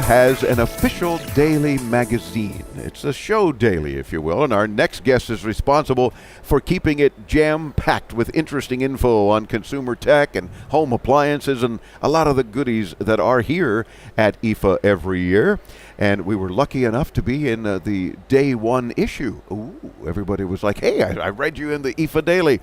has an official daily magazine. It's a show daily, if you will, and our next guest is responsible for keeping it jam-packed with interesting info on consumer tech and home appliances and a lot of the goodies that are here at IFA every year. And we were lucky enough to be in the day one issue. Ooh, everybody was like, hey, I read you in the IFA Daily.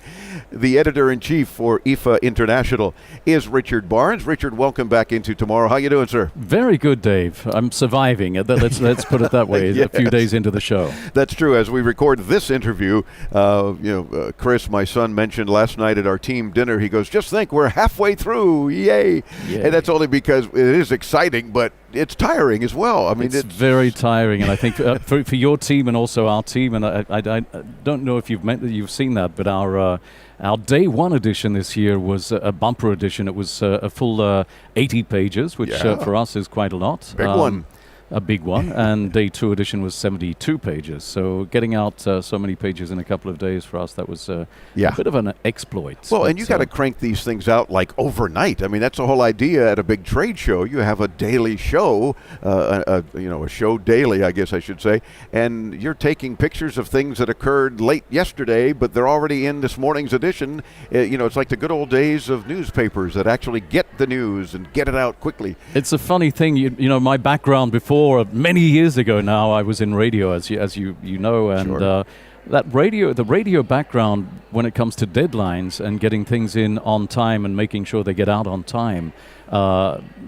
The editor-in-chief for IFA International is Richard Barnes. Richard, welcome back into Tomorrow. How you doing, sir? Very good, Dave. I'm surviving. Let's put it that way. Yes. A few days into the show. That's true. As we record this interview, Chris, my son, mentioned last night at our team dinner, he goes, just think, we're halfway through. Yay. And that's only because it is exciting, but it's tiring as well. I mean, it's very tiring, and I think for your team and also our team, and I don't know if you've seen that, but our day one edition this year was a bumper edition. It was a full 80 pages, which for us is quite a lot. Big one. A big one, and day two edition was 72 pages. So getting out so many pages in a couple of days for us, that was a bit of an exploit. Well, and you got to crank these things out like overnight. I mean, that's the whole idea at a big trade show. You have a daily show, a show daily, I guess I should say, and you're taking pictures of things that occurred late yesterday, but they're already in this morning's edition. It's like the good old days of newspapers that actually get the news and get it out quickly. It's a funny thing, my background before. Many years ago now, I was in radio, as you know, and sure. The radio background when it comes to deadlines and getting things in on time and making sure they get out on time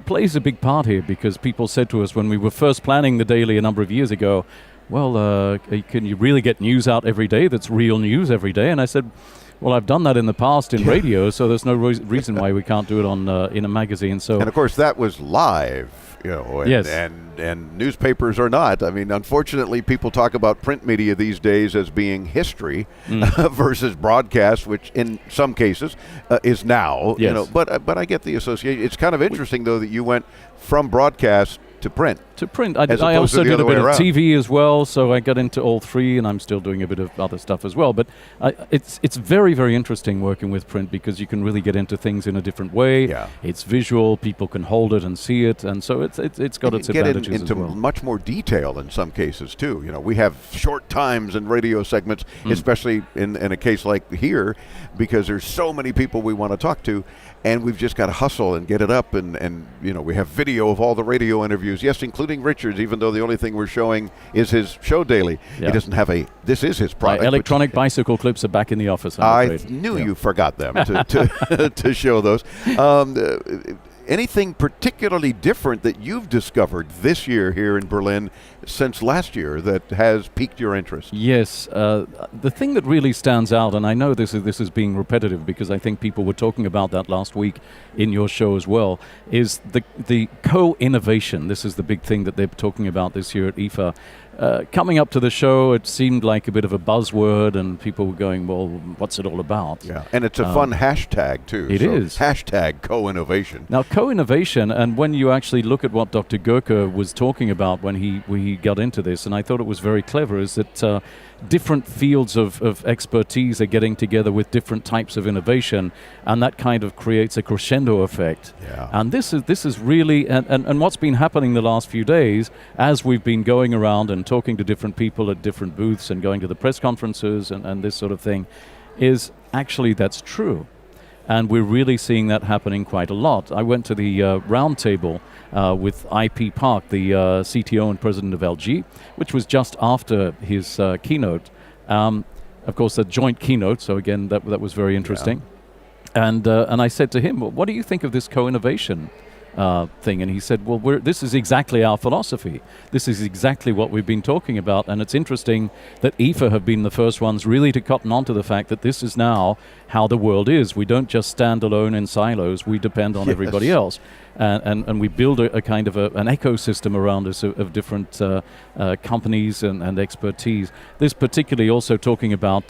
plays a big part here, because people said to us when we were first planning the daily a number of years ago, well, can you really get news out every day that's real news every day? And I said, well, I've done that in the past in radio, so there's no reason why we can't do it on in a magazine. So, and of course, that was live. Yes. And newspapers are not. I mean, unfortunately, people talk about print media these days as being history versus broadcast, which in some cases is now. Yes. But I get the association. It's kind of interesting, though, that you went from broadcast to print. I also did a bit of TV as well, so I got into all three, and I'm still doing a bit of other stuff as well. But it's very, very interesting working with print, because you can really get into things in a different way. Yeah. It's visual, people can hold it and see it, and so it's got its advantages into as well. Much more detail in some cases too. We have short times in radio segments, especially in a case like here, because there's so many people we want to talk to, and we've just got to hustle and get it up, and we have video of all the radio interviews, yes, including Richard's, even though the only thing we're showing is his show daily. Yeah. He doesn't have this is his product. Electronic bicycle clips are back in the office. I knew you forgot them to show those. Anything particularly different that you've discovered this year here in Berlin since last year that has piqued your interest? Yes. The thing that really stands out, and I know this is being repetitive because I think people were talking about that last week in your show as well, is the co-innovation. This is the big thing that they're talking about this year at IFA. Coming up to the show, it seemed like a bit of a buzzword, and people were going, well, what's it all about? Yeah, and it's a fun hashtag, too. It is. Hashtag co-innovation. Now, co-innovation, and when you actually look at what Dr. Gurke was talking about when he got into this, and I thought it was very clever, is that different fields of expertise are getting together with different types of innovation, and that kind of creates a crescendo effect. Yeah. And this is really, and what's been happening the last few days, as we've been going around and talking to different people at different booths and going to the press conferences and this sort of thing, is actually that's true. And we're really seeing that happening quite a lot. I went to the roundtable with IP Park, the CTO and president of LG, which was just after his keynote. Of course, a joint keynote, so again, that was very interesting. Yeah. And I said to him, well, what do you think of this co-innovation thing? And he said, well, this is exactly our philosophy. This is exactly what we've been talking about. And it's interesting that IFA have been the first ones really to cotton on to the fact that this is now how the world is. We don't just stand alone in silos. We depend on everybody else. And we build a kind of an ecosystem around us of different companies and expertise. This particularly also talking about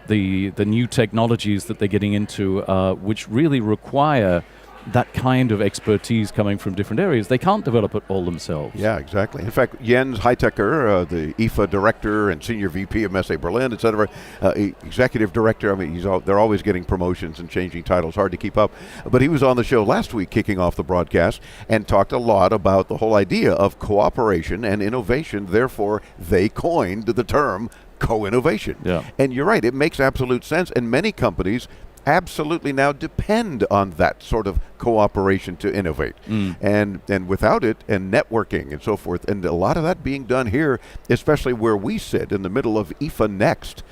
the new technologies that they're getting into, which really require that kind of expertise coming from different areas. They can't develop it all themselves. Yeah, exactly. In fact, Jens Heitecker, the IFA director and senior VP of Messe-Berlin, et cetera, executive director, I mean, they're always getting promotions and changing titles, hard to keep up. But he was on the show last week kicking off the broadcast and talked a lot about the whole idea of cooperation and innovation. Therefore, they coined the term co-innovation. Yeah. And you're right, it makes absolute sense. And many companies absolutely now depend on that sort of cooperation to innovate. And without it, and networking and so forth, and a lot of that being done here, especially where we sit in the middle of IFA Next,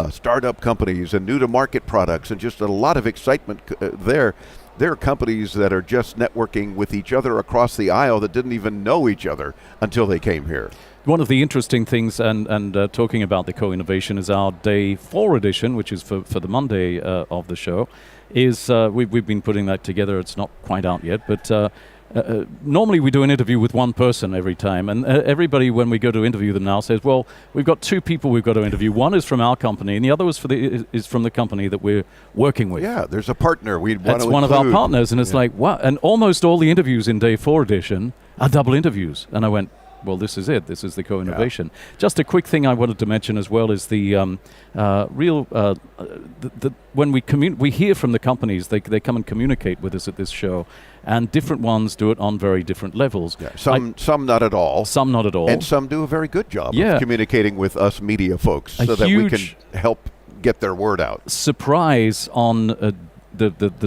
startup companies and new to market products, and just a lot of excitement there. There are companies that are just networking with each other across the aisle that didn't even know each other until they came here. One of the interesting things, and talking about the co-innovation, is our Day 4 edition, which is for the Monday of the show, is we've been putting that together. It's not quite out yet, but normally we do an interview with one person every time, and everybody, when we go to interview them now, says, well, we've got two people we've got to interview. One is from our company, and the other is from the company that we're working with. Yeah, there's a partner we'd want to include. That's one of our partners, and it's like, wow. And almost all the interviews in Day 4 edition are double interviews. And I went, well, this is it. This is the co-innovation. Yeah. Just a quick thing I wanted to mention as well is the when we hear from the companies, they come and communicate with us at this show, and different ones do it on very different levels. Yeah. Some not at all. Some not at all. And some do a very good job of communicating with us media folks so that we can help get their word out. Surprise on the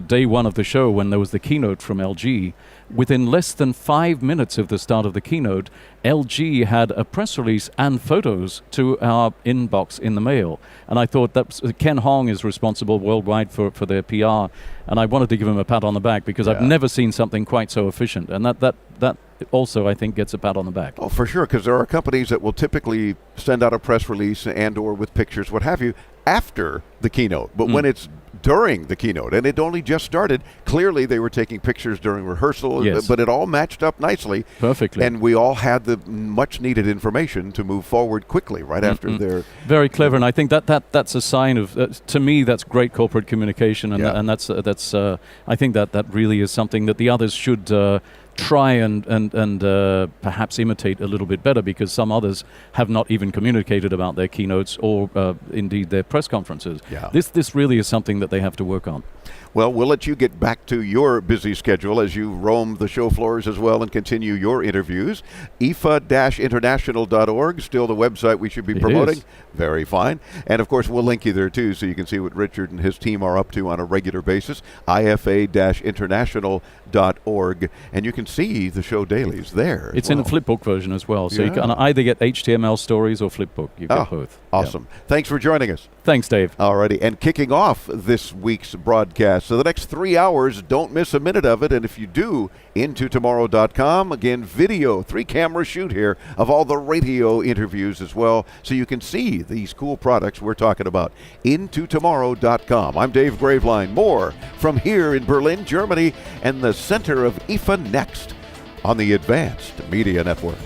day one of the show when there was the keynote from LG. Within less than 5 minutes of the start of the keynote, LG had a press release and photos to our inbox in the mail. And I thought that Ken Hong is responsible worldwide for their PR. And I wanted to give him a pat on the back because I've never seen something quite so efficient. And that also, I think, gets a pat on the back. Oh, for sure, because there are companies that will typically send out a press release and or with pictures, what have you, after the keynote. But when it's during the keynote, and it only just started, clearly they were taking pictures during rehearsal, but it all matched up nicely. Perfectly. And we all had the much needed information to move forward quickly right after their... Very clever, and I think that's a sign of, to me, that's great corporate communication, and that's I think that really is something that the others should try and perhaps imitate a little bit better, because some others have not even communicated about their keynotes or indeed their press conferences. Yeah. This really is something that they have to work on. Well, we'll let you get back to your busy schedule as you roam the show floors as well and continue your interviews. IFA-international.org, still the website we should be promoting. Is. Very fine. And, of course, we'll link you there, too, so you can see what Richard and his team are up to on a regular basis. IFA-international.org. And you can see the show dailies there. It's in a flipbook version as well, so you can either get HTML stories or flipbook. You get both. Awesome. Yeah. Thanks for joining us. Thanks, Dave. Alrighty, and kicking off this week's broadcast. So the next 3 hours, don't miss a minute of it. And if you do, intotomorrow.com. Again, video, 3-camera shoot here of all the radio interviews as well, so you can see these cool products we're talking about. Intotomorrow.com. I'm Dave Graveline. More from here in Berlin, Germany, and the center of IFA Next on the Advanced Media Network.